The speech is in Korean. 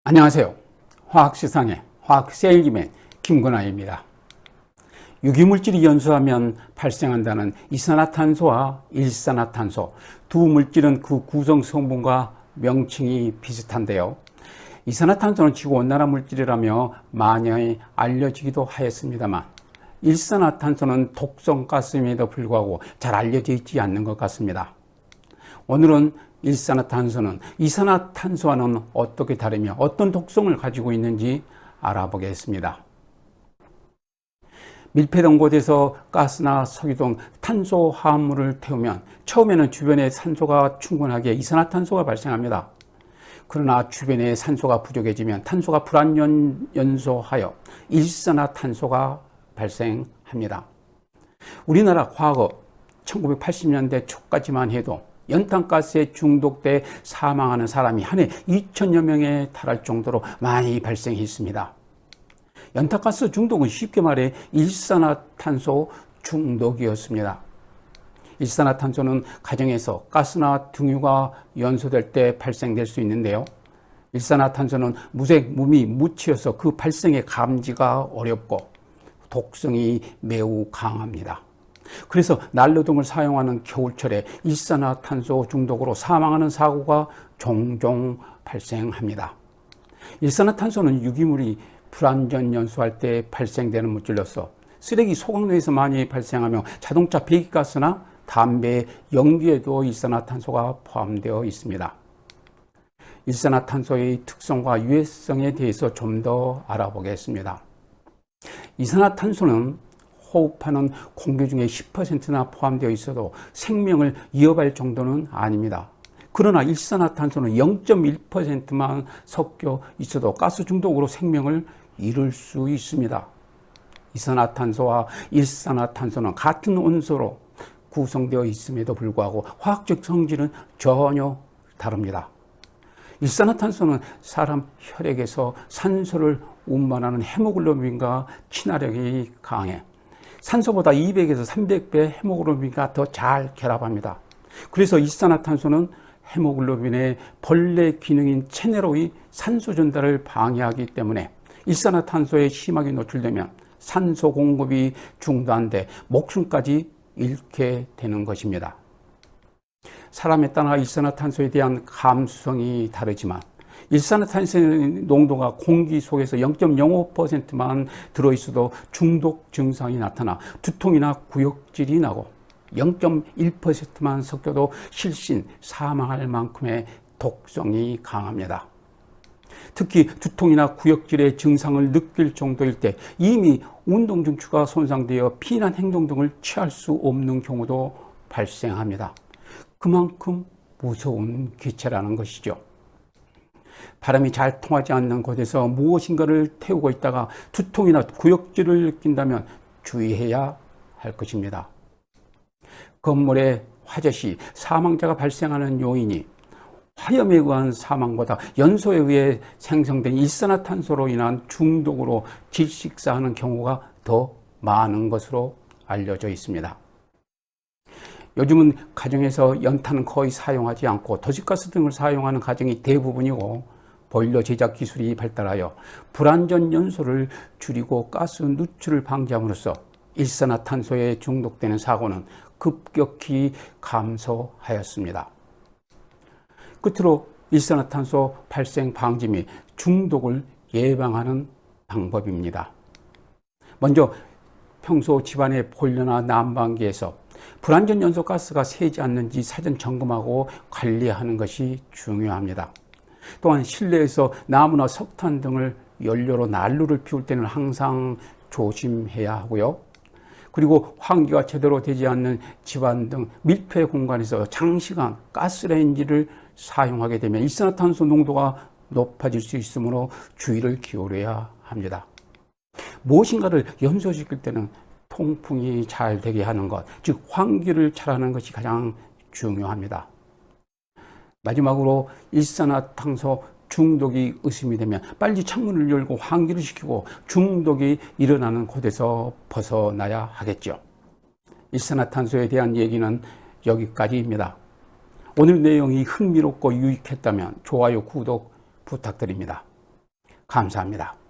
안녕하세요. 화학세상의 화학세일기맨 김건아입니다. 유기물질이 연소하면 발생한다는 이산화탄소와 일산화탄소 두 물질은 그 구성 성분과 명칭이 비슷한데요. 이산화탄소는 지구온난화 물질이라며 많이 알려지기도 하였습니다만 일산화탄소는 독성 가스임에도 불구하고 잘 알려져 있지 않는 것 같습니다. 오늘은 일산화탄소는 이산화탄소와는 어떻게 다르며 어떤 독성을 가지고 있는지 알아보겠습니다. 밀폐된 곳에서 가스나 석유 등 탄소 화합물을 태우면 처음에는 주변에 산소가 충분하게 이산화탄소가 발생합니다. 그러나 주변에 산소가 부족해지면 탄소가 불완연소하여 일산화탄소가 발생합니다. 우리나라 과거 1980년대 초까지만 해도 연탄가스에 중독돼 사망하는 사람이 한 해 2천여 명에 달할 정도로 많이 발생했습니다. 연탄가스 중독은 쉽게 말해 일산화탄소 중독이었습니다. 일산화탄소는 가정에서 가스나 등유가 연소될 때 발생될 수 있는데요. 일산화탄소는 무색, 무미, 무치여서 그 발생의 감지가 어렵고 독성이 매우 강합니다. 그래서 난로 등을 사용하는 겨울철에 일산화탄소 중독으로 사망하는 사고가 종종 발생합니다. 일산화탄소는 유기물이 불완전 연소할 때 발생되는 물질로서 쓰레기 소각로에서 많이 발생하며 자동차 배기가스나 담배 연기에도 일산화탄소가 포함되어 있습니다. 일산화탄소의 특성과 유해성에 대해서 좀 더 알아보겠습니다. 이산화탄소는 호흡하는 공기 중에 10%나 포함되어 있어도 생명을 이어갈 정도는 아닙니다. 그러나 일산화탄소는 0.1%만 섞여 있어도 가스 중독으로 생명을 잃을 수 있습니다. 이산화탄소와 일산화탄소는 같은 원소로 구성되어 있음에도 불구하고 화학적 성질은 전혀 다릅니다. 일산화탄소는 사람 혈액에서 산소를 운반하는 헤모글로빈과 친화력이 강해 산소보다 200에서 300배 헤모글로빈과 더 잘 결합합니다. 그래서 일산화탄소는 헤모글로빈의 본래 기능인 체내로의 산소 전달을 방해하기 때문에 일산화탄소에 심하게 노출되면 산소 공급이 중단돼 목숨까지 잃게 되는 것입니다. 사람에 따라 일산화탄소에 대한 감수성이 다르지만 일산화탄소의 농도가 공기 속에서 0.05%만 들어있어도 중독 증상이 나타나 두통이나 구역질이 나고 0.1%만 섞여도 실신, 사망할 만큼의 독성이 강합니다. 특히 두통이나 구역질의 증상을 느낄 정도일 때 이미 운동 중추가 손상되어 피난 행동 등을 취할 수 없는 경우도 발생합니다. 그만큼 무서운 기체라는 것이죠. 바람이 잘 통하지 않는 곳에서 무엇인가를 태우고 있다가 두통이나 구역질을 느낀다면 주의해야 할 것입니다. 건물의 화재 시 사망자가 발생하는 요인이 화염에 의한 사망보다 연소에 의해 생성된 일산화탄소로 인한 중독으로 질식사하는 경우가 더 많은 것으로 알려져 있습니다. 요즘은 가정에서 연탄은 거의 사용하지 않고 도시가스 등을 사용하는 가정이 대부분이고 보일러 제작 기술이 발달하여 불완전 연소를 줄이고 가스 누출을 방지함으로써 일산화탄소에 중독되는 사고는 급격히 감소하였습니다. 끝으로 일산화탄소 발생 방지 및 중독을 예방하는 방법입니다. 먼저 평소 집안의 보일러나 난방기에서 불완전 연소 가스가 새지 않는지 사전 점검하고 관리하는 것이 중요합니다. 또한 실내에서 나무나 석탄 등을 연료로 난로를 피울 때는 항상 조심해야 하고요. 그리고 환기가 제대로 되지 않는 집안 등 밀폐 공간에서 장시간 가스레인지를 사용하게 되면 일산화탄소 농도가 높아질 수 있으므로 주의를 기울여야 합니다. 무엇인가를 연소시킬 때는 통풍이 잘 되게 하는 것, 즉 환기를 잘하는 것이 가장 중요합니다. 마지막으로 일산화탄소 중독이 의심이 되면 빨리 창문을 열고 환기를 시키고 중독이 일어나는 곳에서 벗어나야 하겠죠. 일산화탄소에 대한 얘기는 여기까지입니다. 오늘 내용이 흥미롭고 유익했다면 좋아요, 구독 부탁드립니다. 감사합니다.